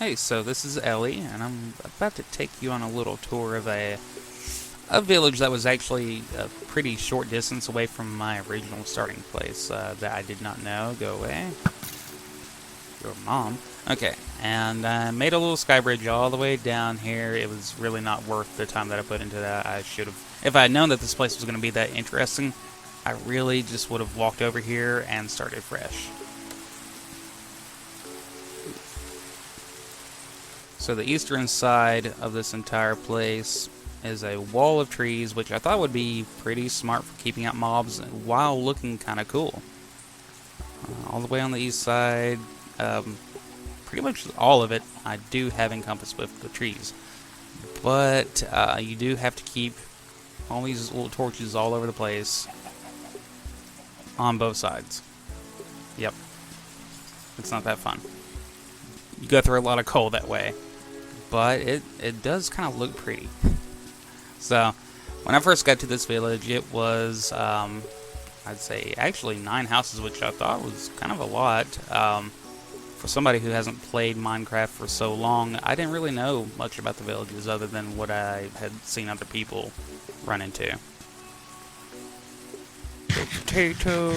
Hey, so this is Ellie, and I'm about to take you on a little tour of a village that was actually a pretty short distance away from my original starting place that I did not know. Go away. Your mom. Okay, and I made a little sky bridge all the way down here. It was really not worth the time that I put into that. I should have, if I had known that this place was going to be that interesting, I really just would have walked over here and started fresh. So the eastern side of this entire place is a wall of trees, which I thought would be pretty smart for keeping out mobs while looking kind of cool. All the way on the east side, pretty much all of it, I do have encompassed with the trees. But you do have to keep all these little torches all over the place on both sides. Yep, it's not that fun. You go through a lot of coal that way, but it does kind of look pretty. So, when I first got to this village, it was, I'd say, actually 9 houses, which I thought was kind of a lot. For somebody who hasn't played Minecraft for so long, I didn't really know much about the villages other than what I had seen other people run into. Potato,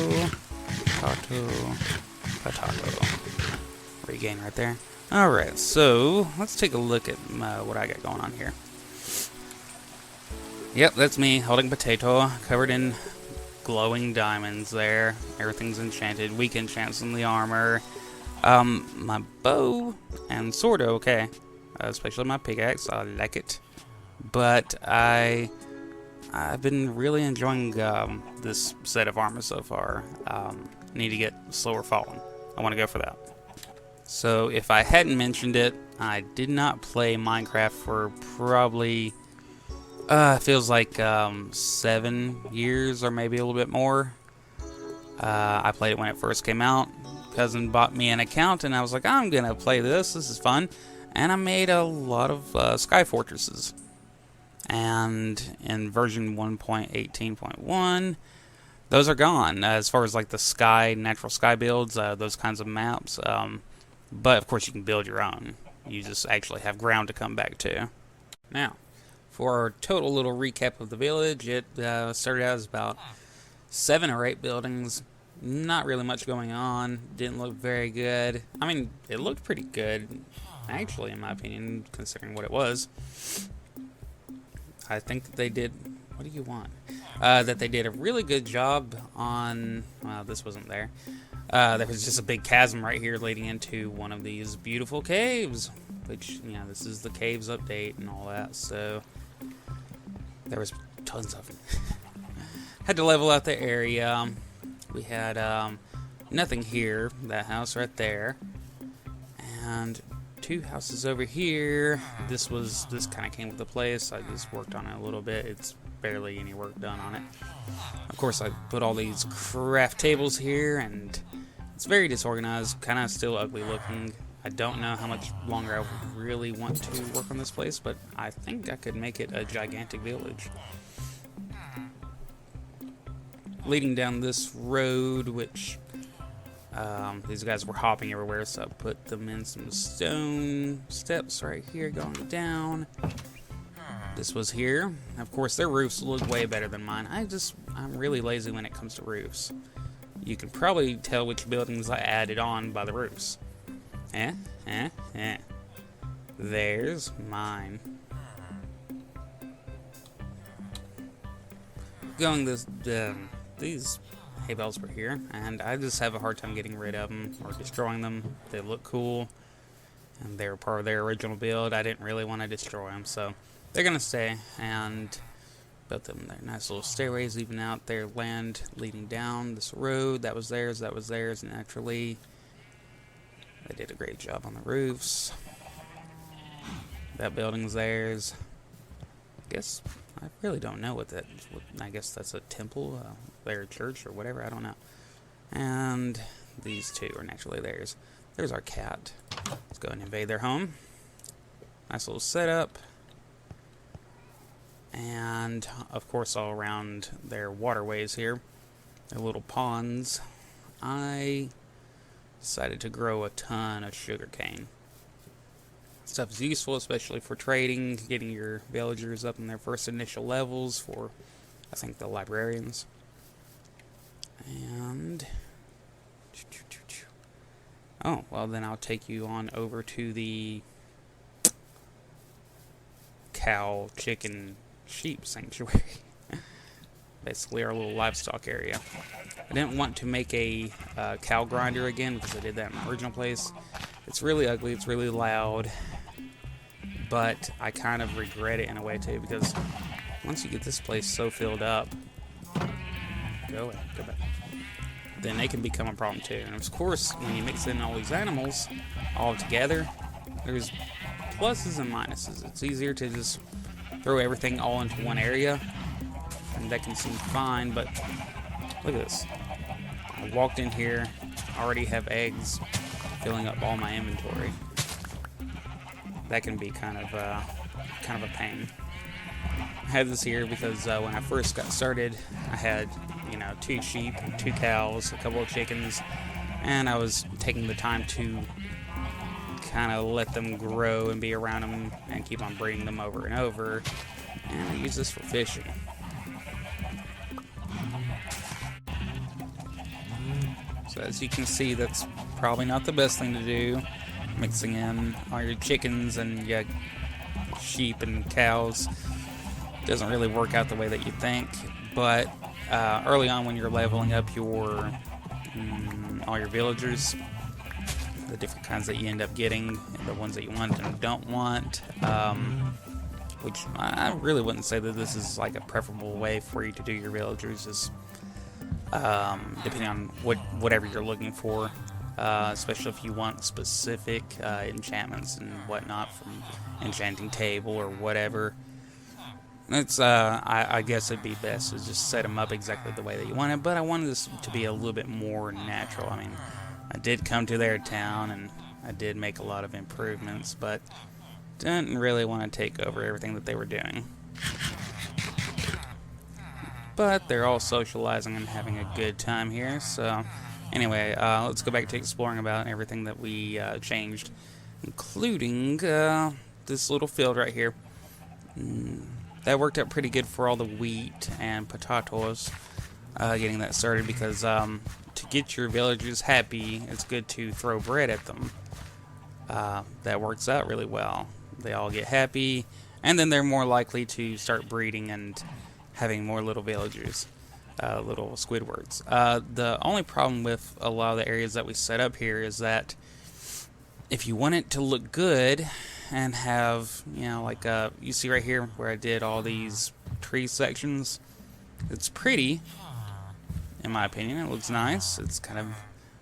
potato, potato. Regain right there. Alright, so let's take a look at what I got going on here. Yep, that's me holding potato, covered in glowing diamonds there. Everything's enchanted. Weak enchants in the armor. My bow and sword are okay. Especially my pickaxe, I like it. But I've been really enjoying this set of armor so far. Need to get slower falling. I want to go for that. So if I hadn't mentioned it, I did not play Minecraft for probably feels like 7 years or maybe a little bit more. I played it when it first came out. Cousin bought me an account, and I was like, I'm gonna play this. This is fun. And I made a lot of Sky Fortresses. And in version 1.18.1, those are gone as far as like the sky, natural sky builds, those kinds of maps. But of course, you can build your own. You just actually have ground to come back to. Now, for our total little recap of the village, it started out as about 7 or 8 buildings. Not really much going on. Didn't look very good. I mean, it looked pretty good, actually, in my opinion, considering what it was. I think that they did. What do you want? That they did a really good job on. Well, this wasn't there. There was just a big chasm right here leading into one of these beautiful caves. Which, this is the caves update and all that. So there was tons of them. Had to level out the area. We had nothing here. That house right there, and 2 houses over here. This kind of came with the place. I just worked on it a little bit. It's barely any work done on it. Of course, I put all these craft tables here, and it's very disorganized. Kind of still ugly looking. I don't know how much longer I really want to work on this place, but I think I could make it a gigantic village. Leading down this road, which these guys were hopping everywhere, so I put them in some stone steps right here going down. This was here. Of course, their roofs look way better than mine. I'm really lazy when it comes to roofs. You can probably tell which buildings I added on by the roofs. There's mine. Going these hay bales were here, and I just have a hard time getting rid of them or destroying them. They look cool, and they were part of their original build. I didn't really want to destroy them, so they're gonna stay. And built them their nice little stairways, even out their land leading down this road. That was theirs. That was theirs. Naturally, they did a great job on the roofs. That building's theirs. I guess I really don't know what that. I guess that's a temple, their church or whatever. I don't know. And these 2 are naturally theirs. There's our cat. Let's go and invade their home. Nice little setup. And of course, all around their waterways here, their little ponds. I decided to grow a ton of sugarcane. stuff's useful, especially for trading, getting your villagers up in their first initial levels for, I think, the librarians. And oh, well then I'll take you on over to the cow, chicken, sheep sanctuary. Basically our little livestock area. I didn't want to make a cow grinder again because I did that in the original place. It's really ugly, it's really loud, but I kind of regret it in a way too, because once you get this place so filled up, go back, then they can become a problem too. And of course, when you mix in all these animals all together, there's pluses and minuses. It's easier to just throw everything all into one area, and that can seem fine, but look at this. I walked in here, already have eggs filling up all my inventory. That can be kind of a pain. I had this here because when I first got started, I had 2 sheep, 2 cows, a couple of chickens, and I was taking the time to kind of let them grow and be around them and keep on breeding them over and over. And I use this for fishing. So as you can see, that's probably not the best thing to do, mixing in all your chickens and your sheep and cows. Doesn't really work out the way that you think, but early on when you're leveling up your all your villagers, the different kinds that you end up getting, the ones that you want and don't want, which I really wouldn't say that this is like a preferable way for you to do your villagers, is depending on whatever you're looking for, especially if you want specific enchantments and whatnot from enchanting table or whatever. It's I guess it'd be best to just set them up exactly the way that you want it, but I wanted this to be a little bit more natural. I mean, I did come to their town and I did make a lot of improvements, but didn't really want to take over everything that they were doing. But they're all socializing and having a good time here, so anyway, let's go back to exploring about everything that we changed, including this little field right here. That worked out pretty good for all the wheat and potatoes, getting that started, because to get your villagers happy, it's good to throw bread at them. That works out really well. They all get happy, and then they're more likely to start breeding and having more little villagers, little Squidwards. The only problem with a lot of the areas that we set up here is that if you want it to look good and have, like you see right here where I did all these tree sections, it's pretty, in my opinion. It looks nice. It's kind of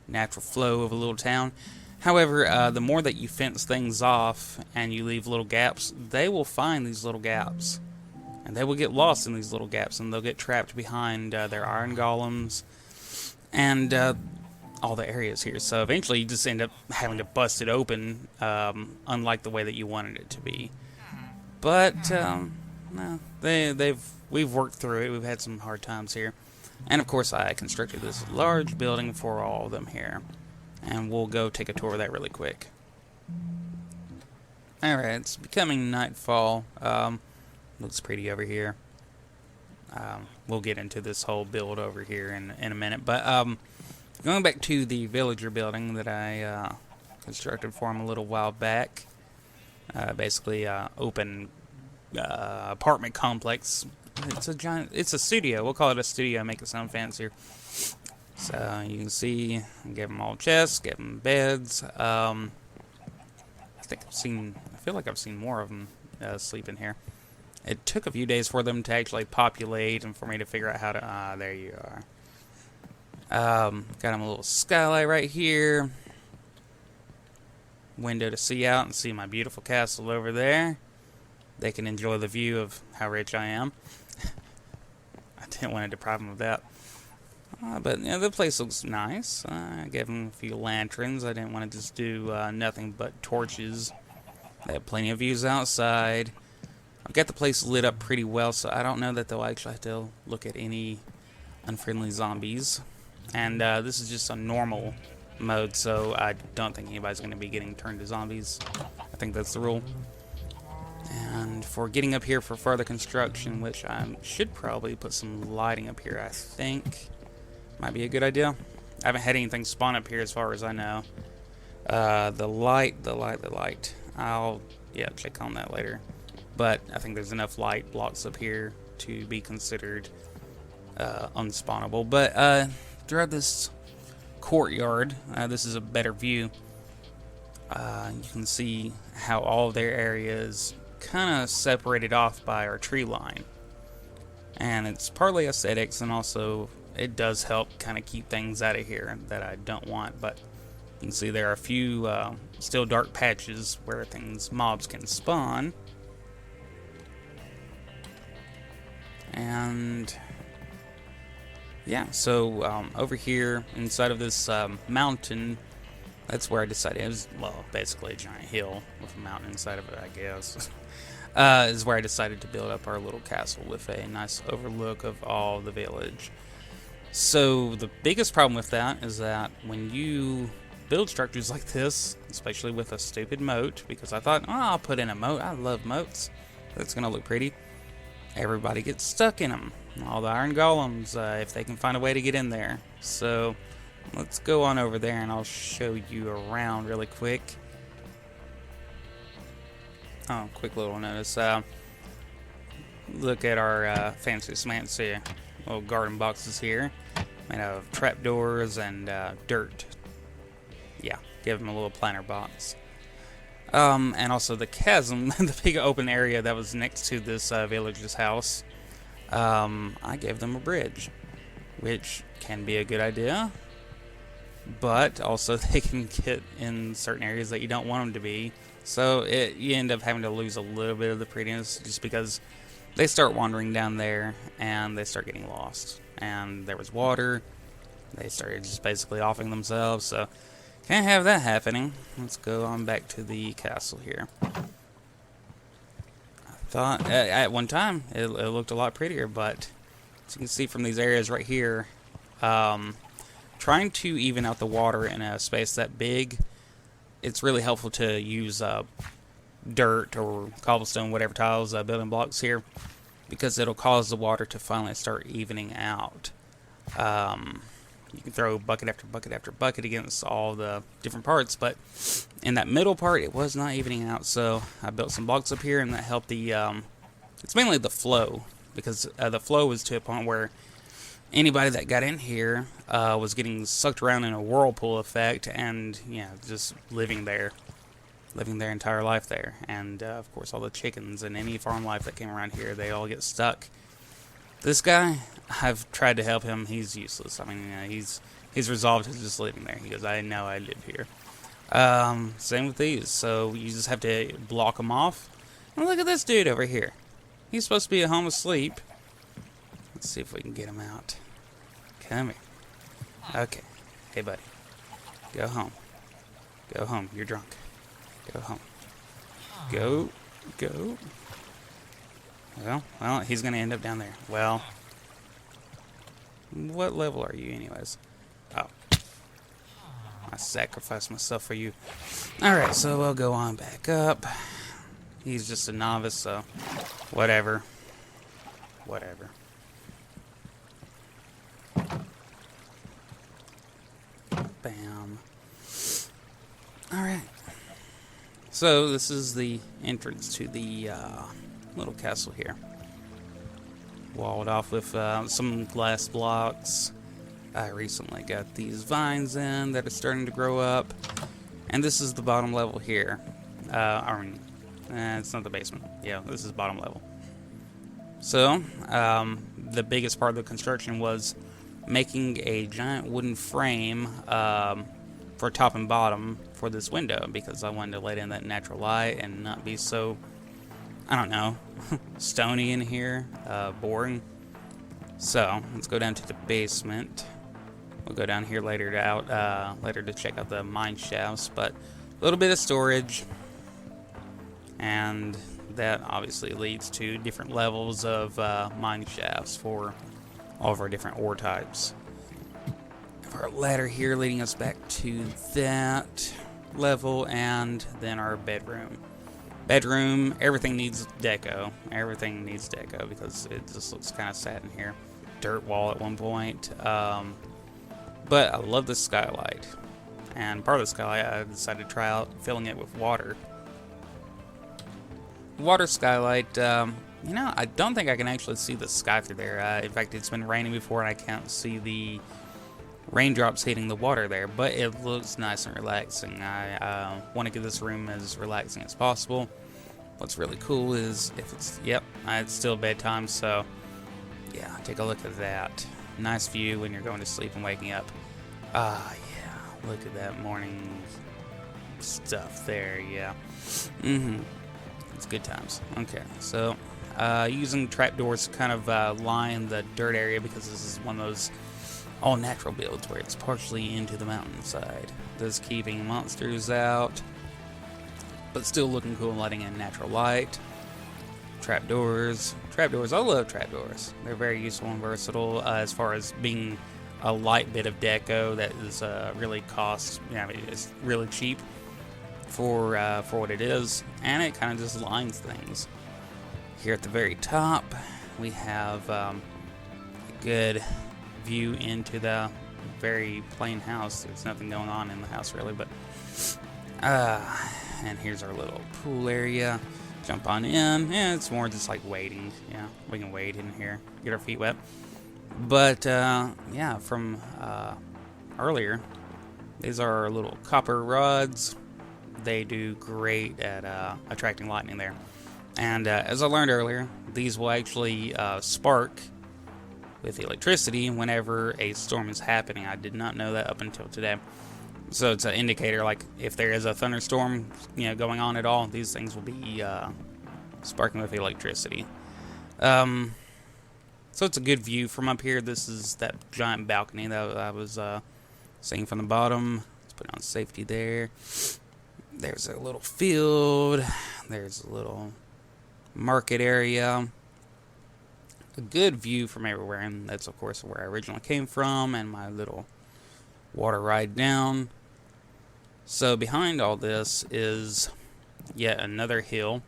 natural flow of a little town. However, the more that you fence things off and you leave little gaps, they will find these little gaps. And they will get lost in these little gaps, and they'll get trapped behind their iron golems and all the areas here. So eventually you just end up having to bust it open, unlike the way that you wanted it to be. But no, we've worked through it. We've had some hard times here. And of course I constructed this large building for all of them here. And we'll go take a tour of that really quick. Alright, it's becoming nightfall. Looks pretty over here. We'll get into this whole build over here in a minute. But going back to the villager building that I constructed for him a little while back. Basically open apartment complex. It's a studio. We'll call it a studio, make it sound fancier. So you can see, give them all chests, give them beds. I feel like I've seen more of them sleep in here. It took a few days for them to actually populate and for me to figure out how to... there you are. Got them a little skylight right here. Window to see out and see my beautiful castle over there. They can enjoy the view of how rich I am. I didn't want to deprive them of that. But the place looks nice. I gave them a few lanterns. I didn't want to just do nothing but torches. They have plenty of views outside. I've got the place lit up pretty well, so I don't know that they'll actually have to look at any unfriendly zombies. And this is just a normal mode, so I don't think anybody's going to be getting turned to zombies I think that's the rule. And for getting up here for further construction, which I should probably put some lighting up here, I think. Might be a good idea. I haven't had anything spawn up here as far as I know. The light. I'll, yeah, check on that later. But I think there's enough light blocks up here to be considered unspawnable. But throughout this courtyard, this is a better view. You can see how all of their areas kind of separated off by our tree line. And it's partly aesthetics, and also it does help kind of keep things out of here that I don't want. But you can see there are a few still dark patches where mobs can spawn. And yeah, so over here inside of this mountain, that's where I decided it was, well, basically a giant hill with a mountain inside of it, I guess. Is where I decided to build up our little castle with a nice overlook of all the village. So the biggest problem with that is that when you build structures like this, especially with a stupid moat, because I thought, oh, I'll put in a moat. I love moats. That's going to look pretty. Everybody gets stuck in them. All the iron golems, if they can find a way to get in there. So let's go on over there and I'll show you around really quick. Oh, quick little notice. Look at our fancy smancy little garden boxes here, made out of trapdoors and dirt. Yeah, give them a little planter box. And also the chasm, the big open area that was next to this villager's house. I gave them a bridge, which can be a good idea, but also they can get in certain areas that you don't want them to be. So you end up having to lose a little bit of the prettiness just because they start wandering down there and they start getting lost. And there was water. They started just basically offing themselves, so can't have that happening. Let's go on back to the castle here. I thought at one time it looked a lot prettier, but as you can see from these areas right here, trying to even out the water in a space that big, it's really helpful to use dirt or cobblestone, whatever tiles, building blocks here, because it'll cause the water to finally start evening out. You can throw bucket after bucket after bucket against all the different parts, but in that middle part, it was not evening out. So I built some blocks up here, and that helped the. It's mainly the flow, because the flow was to a point where anybody that got in here was getting sucked around in a whirlpool effect, and yeah, just living their entire life there. And of course, all the chickens and any farm life that came around here, they all get stuck. This guy, I've tried to help him. He's useless. I mean, he's resolved to just living there. He goes, I know I live here. Same with these. So you just have to block them off. And look at this dude over here. He's supposed to be at home asleep. Let's see if we can get him out. Come here. Okay. Hey, buddy. Go home. Go home. You're drunk. Go home. Go. Well, he's going to end up down there. Well, what level are you anyways? Oh. I sacrificed myself for you. Alright, so we'll go on back up. He's just a novice, so whatever. Bam. Alright. So this is the entrance to the little castle here. Walled off with some glass blocks. I recently got these vines in that are starting to grow up. And this is the bottom level here. It's not the basement. Yeah, this is bottom level. So, the biggest part of the construction was making a giant wooden frame for top and bottom for this window, because I wanted to let in that natural light and not be so, I don't know, stony in here, boring. So let's go down to the basement. We'll go down here later to check out the mine shafts, but a little bit of storage, and that obviously leads to different levels of mine shafts for all of our different ore types. Our ladder here leading us back to that. level, and then our bedroom. Bedroom, everything needs deco. Everything needs deco because it just looks kind of sad in here. Dirt wall at one point. But I love the skylight. And part of the skylight, I decided to try out filling it with water. Water skylight, you know, I don't think I can actually see the sky through there. In fact, it's been raining before and I can't see the raindrops hitting the water there, but it looks nice and relaxing. I want to get this room as relaxing as possible. What's really cool is if it's, yep, it's still bedtime, so yeah, take a look at that. Nice view when you're going to sleep and waking up. Yeah, look at that morning stuff there, yeah. It's good times. Okay, so using trapdoors to kind of line the dirt area because this is one of those all-natural builds where it's partially into the mountainside. This keeping monsters out, but still looking cool, letting in natural light. Trapdoors. Trapdoors, I love trapdoors. They're very useful and versatile as far as being a light bit of deco that is really cost, you know, it's really cheap for what it is, and it kind of just lines things. Here at the very top, we have a good view into the very plain house. There's nothing going on in the house really, but and here's our little pool area. Jump on in, and it's more just like waiting. Yeah, we can wade in here, get our feet wet. But yeah, from earlier, these are our little copper rods. They do great at attracting lightning there. And as I learned earlier, these will actually spark with electricity whenever a storm is happening. I did not know that up until today. So it's an indicator, like if there is a thunderstorm, you know, going on at all, these things will be sparking with electricity. So it's a good view from up here. This is that giant balcony that I was seeing from the bottom. Let's put on safety there. There's a little field. There's a little market area. A good view from everywhere, and that's of course where I originally came from, and my little water ride down. So behind all this is yet another hill,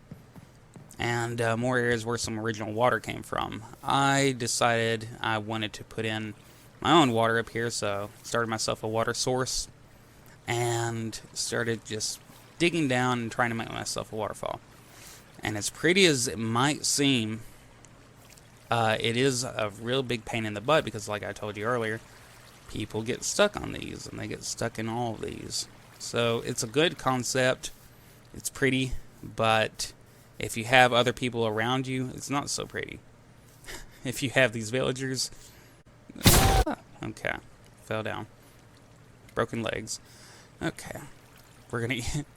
and more areas where some original water came from. I decided I wanted to put in my own water up here, so started myself a water source, and started just digging down and trying to make myself a waterfall. And as pretty as it might seem, it is a real big pain in the butt because, like I told you earlier, people get stuck on these, and they get stuck in all of these. So it's a good concept. It's pretty, but if you have other people around you, it's not so pretty. If you have these villagers... Okay, fell down. Broken legs. Okay. I'm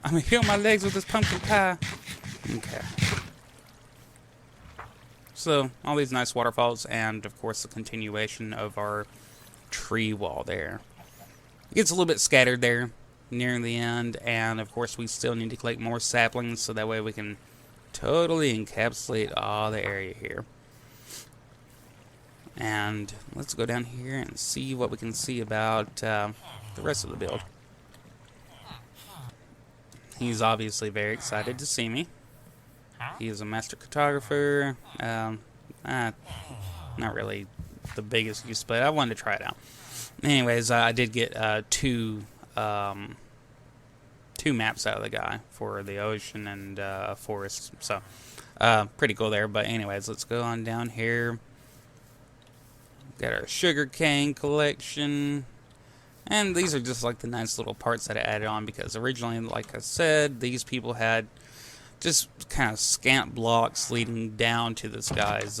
gonna heal my legs with this pumpkin pie. Okay. So, all these nice waterfalls, and of course the continuation of our tree wall there. It gets a little bit scattered there near the end, and of course we still need to collect more saplings so that way we can totally encapsulate all the area here. And let's go down here and see what we can see about the rest of the build. He's obviously very excited to see me. He is a master cartographer. Not really the biggest use, but I wanted to try it out. Anyways, I did get two maps out of the guy for the ocean and forest. So, pretty cool there. But anyways, let's go on down here. Got our sugarcane collection. And these are just like the nice little parts that I added on because originally, like I said, these people had just kind of scant blocks leading down to this guy's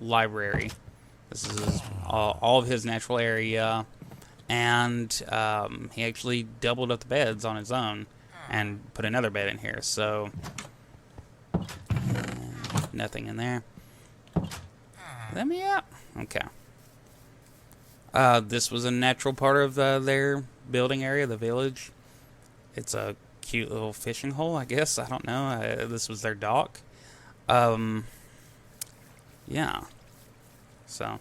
library. This is all of his natural area, and he actually doubled up the beds on his own and put another bed in here. So nothing in there. Let me out. Okay. This was a natural part of their building area, the village. It's a cute little fishing hole, I guess. I don't know. This was their dock. Yeah. So,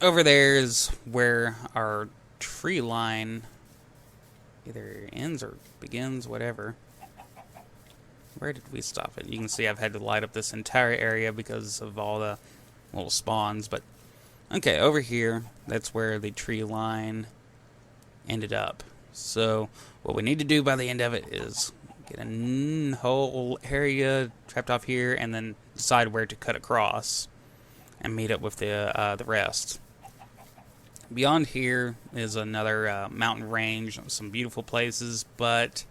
over there is where our tree line either ends or begins, whatever. Where did we stop it? You can see I've had to light up this entire area because of all the little spawns, but okay, over here, that's where the tree line ended up. So what we need to do by the end of it is get a whole area trapped off here and then decide where to cut across and meet up with the rest. Beyond here is another mountain range, some beautiful places, but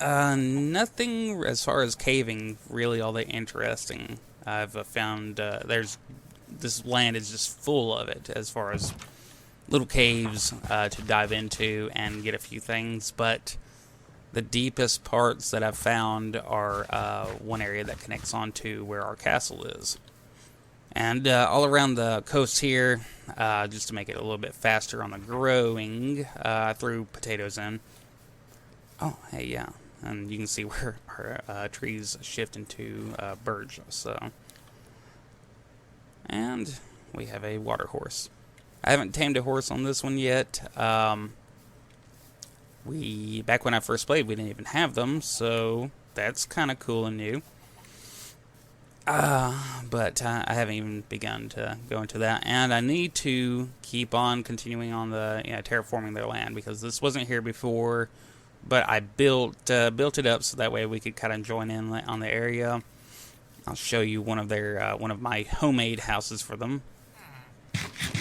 nothing as far as caving really all that interesting. I've found this land is just full of it as far as little caves to dive into and get a few things, but the deepest parts that I've found are one area that connects onto where our castle is. And all around the coast here, just to make it a little bit faster on the growing, I threw potatoes in. Oh, hey, yeah. And you can see where our trees shift into birch. So, and we have a water horse. I haven't tamed a horse on this one yet. Back when I first played, we didn't even have them, so that's kind of cool and new. But I haven't even begun to go into that, and I need to keep on continuing on the terraforming their land, because this wasn't here before, but I built it up so that way we could kind of join in on the area. I'll show you one of my homemade houses for them.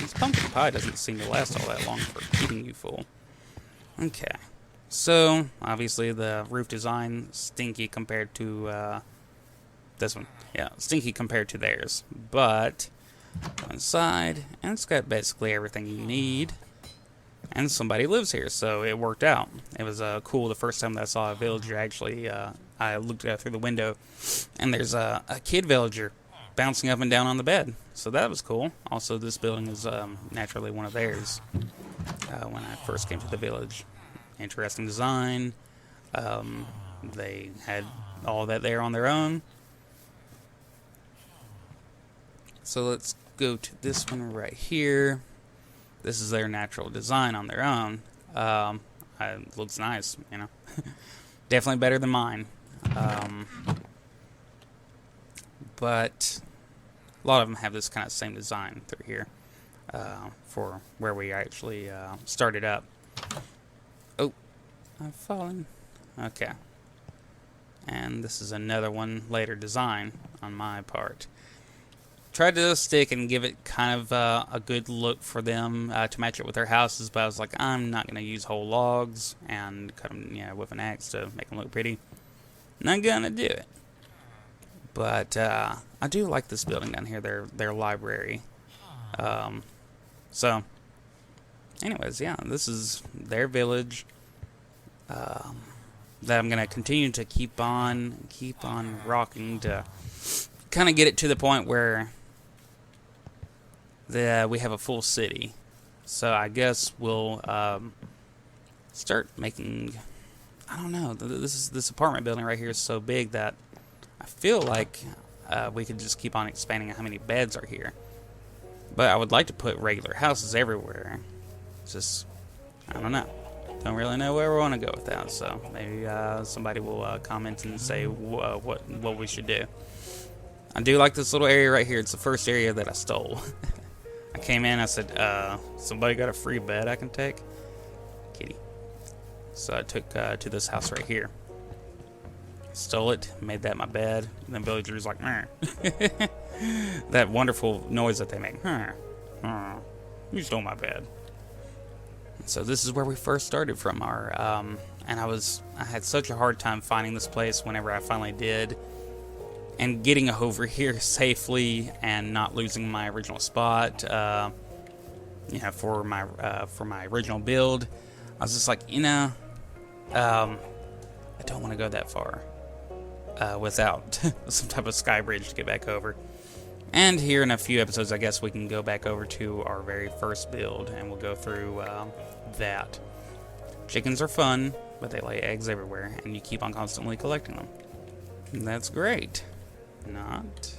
This pumpkin pie doesn't seem to last all that long for keeping you full. Okay, so obviously the roof design stinky compared to this one. Yeah, stinky compared to theirs, but go inside, and it's got basically everything you need. And somebody lives here, so it worked out. It was cool the first time that I saw a villager. Actually, I looked out through the window, and there's a kid villager bouncing up and down on the bed. So that was cool. Also, this building is naturally one of theirs when I first came to the village. Interesting design. They had all that there on their own. So let's go to this one right here. This is their natural design on their own. It looks nice, you know. Definitely better than mine. But a lot of them have this kind of same design through here for where we actually started up. Oh, I've fallen. Okay. And this is another one later design on my part. Tried to stick and give it kind of a good look for them to match it with their houses, but I was like, I'm not going to use whole logs and cut them with an axe to make them look pretty. Not going to do it. But I do like this building down here, their library. So, anyways, yeah, this is their village that I'm going to continue to keep on rocking to kind of get it to the point where we have a full city. So I guess we'll start making, I don't know, this apartment building right here is so big that I feel like we could just keep on expanding how many beds are here. But I would like to put regular houses everywhere. It's just, I don't know. Don't really know where we want to go with that. So maybe somebody will comment and say what we should do. I do like this little area right here. It's the first area that I stole. I came in, I said, somebody got a free bed I can take? Kitty. So I took to this house right here. Stole it, made that my bed, and then villagers like, that wonderful noise that they make. You stole my bed. So this is where we first started from our, and I had such a hard time finding this place whenever I finally did. And getting over here safely and not losing my original spot, for my original build, I was just like, I don't want to go that far without some type of sky bridge to get back over. And here in a few episodes, I guess we can go back over to our very first build, and we'll go through that. Chickens are fun, but they lay eggs everywhere, and you keep on constantly collecting them. And that's great. Not.